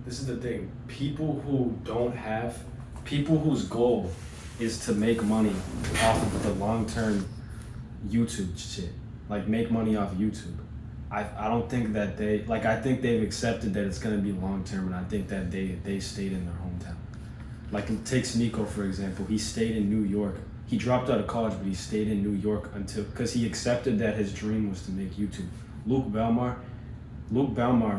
this is the thing. People whose goal is to make money off of the long-term YouTube shit, like make money off YouTube. I don't think that I think they've accepted that it's gonna be long-term, and I think that they stayed in their hometown. Like, take Sneeko, for example. He stayed in New York. He dropped out of college, but he stayed in New York because he accepted that his dream was to make YouTube. Luke Belmar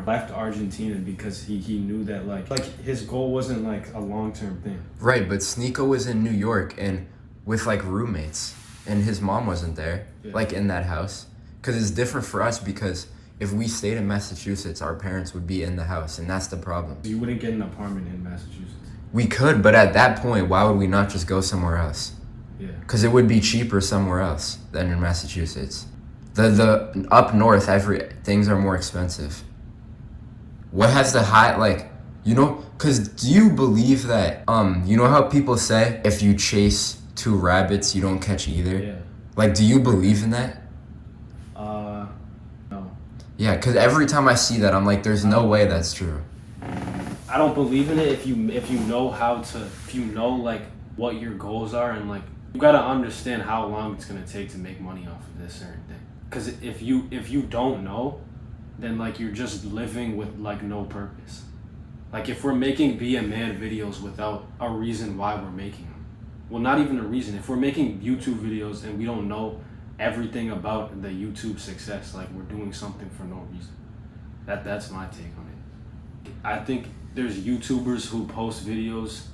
left Argentina because he knew that like his goal wasn't like a long-term thing. Right, but Sneeko was in New York and with like roommates, and his mom wasn't there, like in that house. Because it's different for us, because if we stayed in Massachusetts, our parents would be in the house, and that's the problem. You wouldn't get an apartment in Massachusetts. We could, but at that point, why would we not just go somewhere else? Yeah. Because it would be cheaper somewhere else than in Massachusetts. The up north, things are more expensive. What has the high, like, you know, because do you believe that, you know how people say, if you chase two rabbits, you don't catch either? Yeah. Like, do you believe in that? No. Yeah, because every time I see that, I'm like, there's no way that's true. I don't believe in it if you know like what your goals are, and like you gotta understand how long it's gonna take to make money off of this certain thing. Because if you don't know, then like you're just living with like no purpose. Like if we're making Be a Man videos without a reason why we're making them, well, not even a reason. If we're making YouTube videos and we don't know everything about the YouTube success, like we're doing something for no reason. That's my take on it. I think there's YouTubers who post videos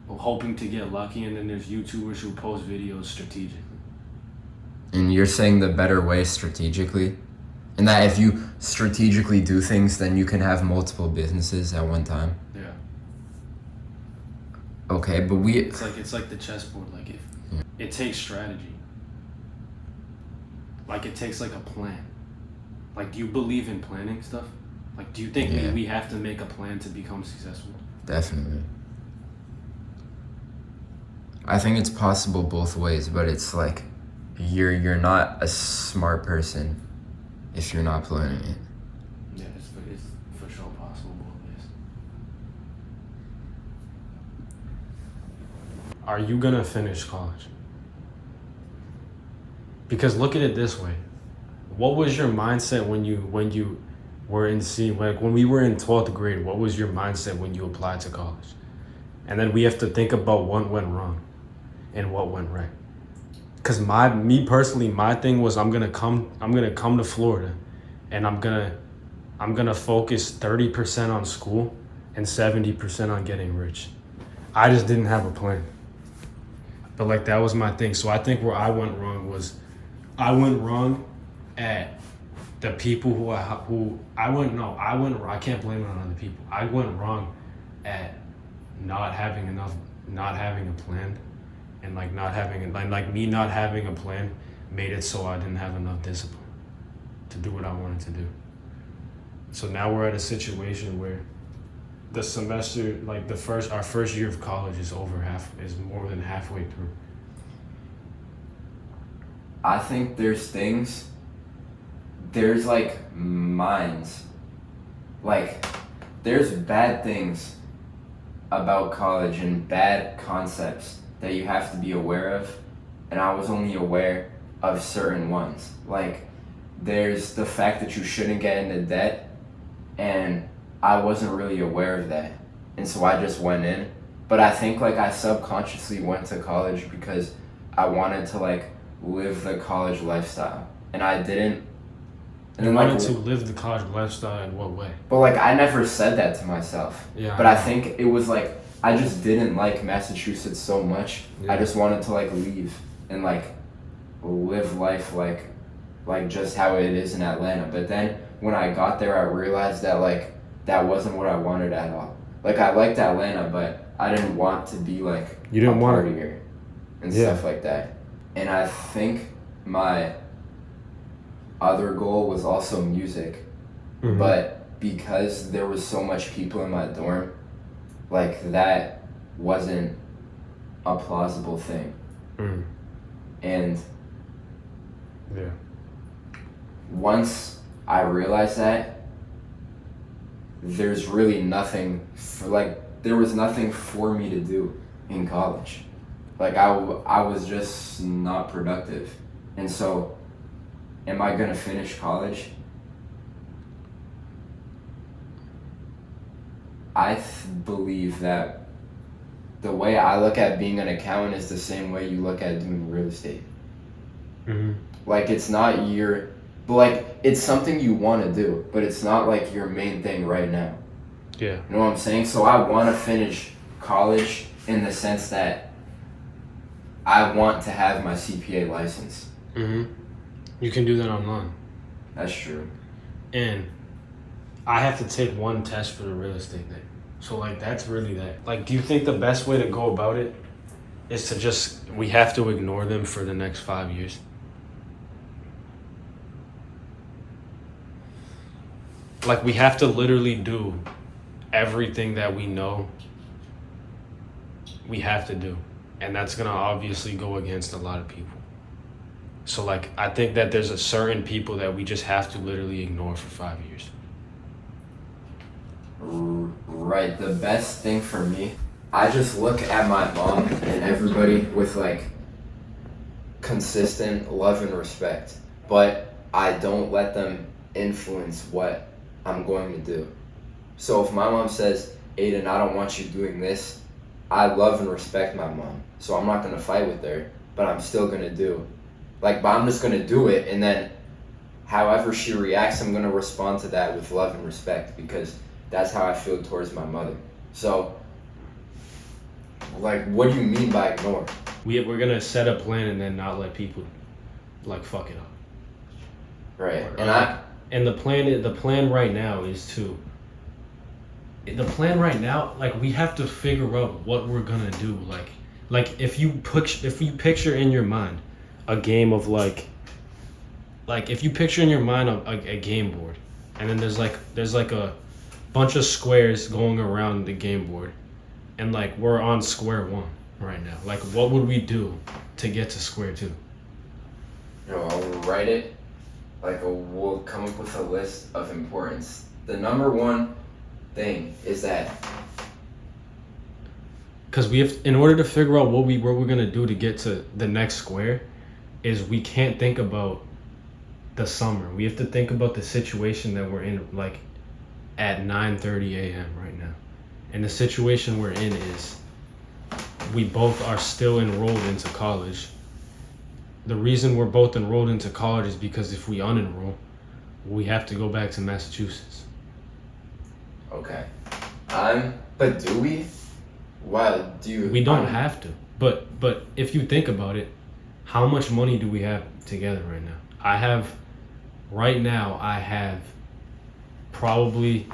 hoping to get lucky, and then there's YouTubers who post videos strategically. And you're saying the better way strategically? And that if you strategically do things, then you can have multiple businesses at one time? Yeah. Okay, but It's like the chessboard. Like it takes strategy. Like it takes like a plan. Like, do you believe in planning stuff? Like, do you think we have to make a plan to become successful? Definitely. I think it's possible both ways, but it's like you're not a smart person if you're not planning it. Yeah, it's for sure possible both ways. Are you gonna finish college? Because look at it this way. What was your mindset when you were when we were in 12th grade? What was your mindset when you applied to college? And then we have to think about what went wrong and what went right. Because me personally, my thing was I'm gonna come to Florida, and I'm gonna focus 30% on school and 70% on getting rich. I just didn't have a plan. But like that was my thing. So I think where I went wrong was at the people I can't blame it on other people. I went wrong at not having a plan, and like not having a plan made it so I didn't have enough discipline to do what I wanted to do. So now we're at a situation where the semester, like our first year of college is more than halfway through. I think there's like minds. Like, there's bad things about college and bad concepts that you have to be aware of, and I was only aware of certain ones. Like, there's the fact that you shouldn't get into debt, and I wasn't really aware of that, and so I just went in. But I think like I subconsciously went to college because I wanted to like live the college lifestyle, and I didn't. And you wanted to live the college lifestyle in what way? But like I never said that to myself. Yeah. But I think it was like I just didn't like Massachusetts so much. Yeah. I just wanted to like leave and like live life like just how it is in Atlanta. But then when I got there, I realized that like that wasn't what I wanted at all. Like I liked Atlanta, but I didn't want to be like a partier and stuff like that. And I think my other goal was also music, but because there was so much people in my dorm, like that wasn't a plausible thing. And once I realized that, there's really nothing there was nothing for me to do in college. Like I was just not productive. And so am I gonna finish college? Believe that the way I look at being an accountant is the same way you look at doing real estate. Mm-hmm. Like it's not but like it's something you want to do, but it's not like your main thing right now. Yeah. You know what I'm saying? So I want to finish college in the sense that I want to have my CPA license. Mm-hmm. You can do that online. That's true. And I have to take one test for the real estate thing. So like that's really that. Like, do you think the best way to go about it is to we have to ignore them for the next 5 years? Like we have to literally do everything that we know we have to do. And that's gonna obviously go against a lot of people. So like I think that there's a certain people that we just have to literally ignore for 5 years. Right. The best thing for me, I just look at my mom and everybody with like consistent love and respect, but I don't let them influence what I'm going to do. So if my mom says, Aiden, I don't want you doing this, I love and respect my mom. So I'm not going to fight with her, but I'm still going to do. But I'm just going to do it, and then however she reacts, I'm going to respond to that with love and respect, because that's how I feel towards my mother. So, like, what do you mean by ignore? We're going to set a plan and then not let people, like, fuck it up. Right. And the plan right now is like we have to figure out what we're gonna do. Like if you picture in your mind a game of like if you picture in your mind a game board, and then there's like a bunch of squares going around the game board, and like we're on square one right now. Like what would we do to get to square two? I'll write it. We'll come up with a list of importance. The number one thing is that because in order to figure out what we're gonna do to get to the next square, is we can't think about the summer. We have to think about the situation that we're in, like at 9:30 a.m. right now. And the situation we're in is we both are still enrolled into college. The reason we're both enrolled into college is because if we unenroll, we have to go back to Massachusetts. Okay. But do we? Why do you? We don't have to. But if you think about it, how much money do we have together right now? I have probably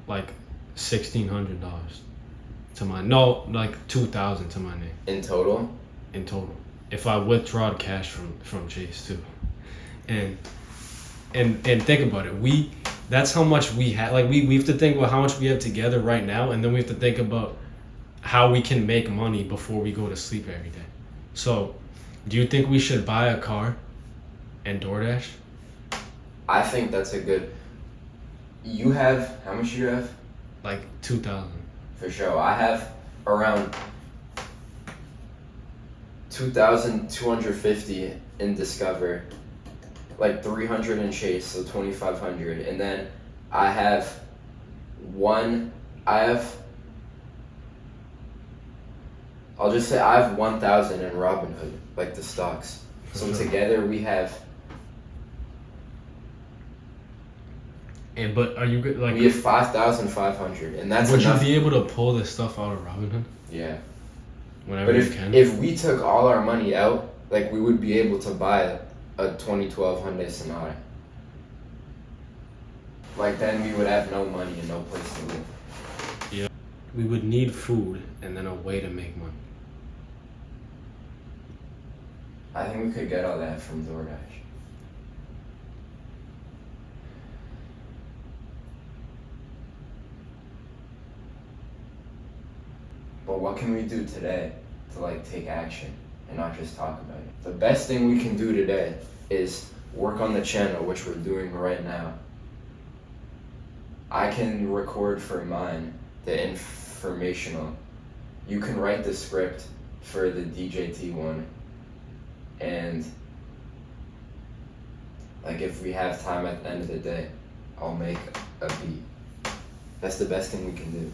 like $1,600 to my like $2,000 to my name. In total? In total. If I withdraw cash from Chase too. And think about it. That's how much we have. Like we have to think about how much we have together right now, and then we have to think about how we can make money before we go to sleep every day. So, do you think we should buy a car and DoorDash? I think that's a good. You have how much you have? Like 2,000. For sure. I have around 2,250 in Discover, like 300 in Chase, so 2,500, and then I have I'll just say I have 1,000 in Robinhood, like the stocks. So together we have. But are you good? Like we have 5,500, and that's would enough. you be able to pull this stuff out of Robinhood? Yeah. Whenever you can. If we took all our money out, like we would be able to buy a 2012 Hyundai Sonata. Like then we would have no money and no place to live. Yeah. We would need food and then a way to make money. I think we could get all that from DoorDash. But what can we do today to like take action and not just talk about it? The best thing we can do today is work on the channel, which we're doing right now. I can record for mine the informational. You can write the script for the DJT one, and like if we have time at the end of the day, I'll make a beat. That's the best thing we can do.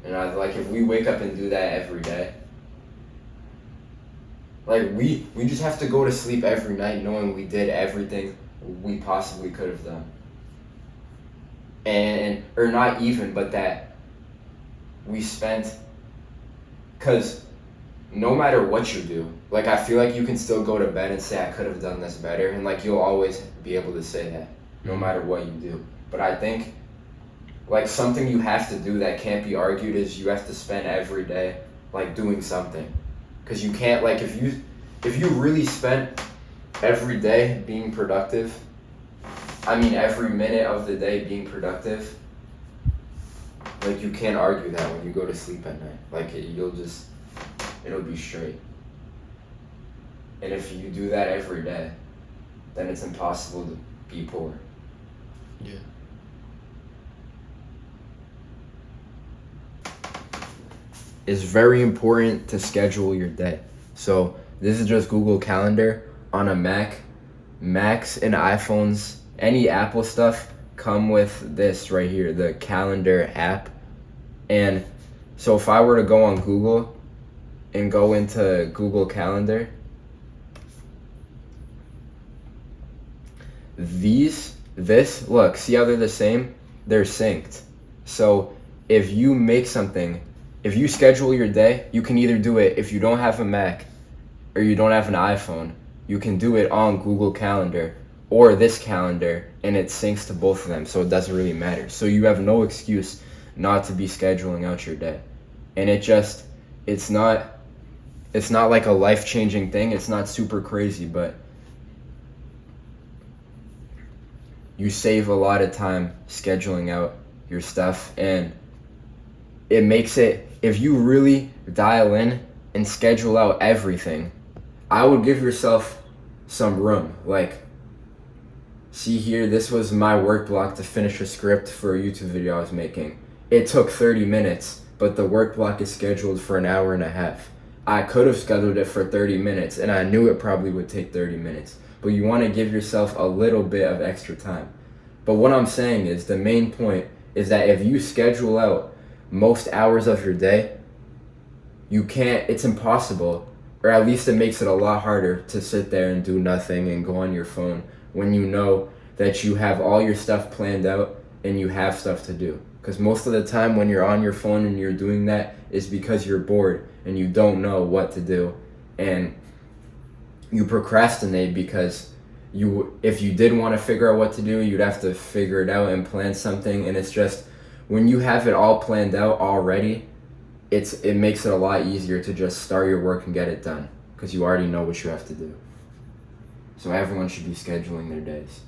And I like if we wake up and do that every day. Like we just have to go to sleep every night knowing we did everything we possibly could have done. And or not even, but that we spent, because no matter what you do, like I feel like you can still go to bed and say I could have done this better, and like you'll always be able to say that no matter what you do. But I think like something you have to do that can't be argued is you have to spend every day like doing something, because you can't, like if you really spent every day being productive, I mean every minute of the day being productive, like you can't argue that when you go to sleep at night. Like it'll be straight. And if you do that every day, then it's impossible to be poor. Yeah. It's very important to schedule your day. So this is just Google Calendar on a Mac. Macs and iPhones, any Apple stuff come with this right here, the calendar app. And so if I were to go on Google and go into Google Calendar, look, see how they're the same? They're synced. So if you make something, if you schedule your day, you can either do it if you don't have a Mac or you don't have an iPhone, you can do it on Google Calendar or this calendar, and it syncs to both of them, so it doesn't really matter. So you have no excuse not to be scheduling out your day. And it's not like a life-changing thing. It's not super crazy, but you save a lot of time scheduling out your stuff, and it makes it, if you really dial in and schedule out everything, I would give yourself some room. Like, see here, this was my work block to finish a script for a YouTube video I was making. It took 30 minutes, but the work block is scheduled for an hour and a half. I could have scheduled it for 30 minutes, and I knew it probably would take 30 minutes. But you want to give yourself a little bit of extra time. But what I'm saying is, the main point is that if you schedule out most hours of your day, it's impossible, or at least it makes it a lot harder to sit there and do nothing and go on your phone when you know that you have all your stuff planned out and you have stuff to do. Because most of the time when you're on your phone and you're doing that is because you're bored and you don't know what to do, and you procrastinate because if you did want to figure out what to do, you'd have to figure it out and plan something. And it's just, when you have it all planned out already, it makes it a lot easier to just start your work and get it done, because you already know what you have to do. So everyone should be scheduling their days.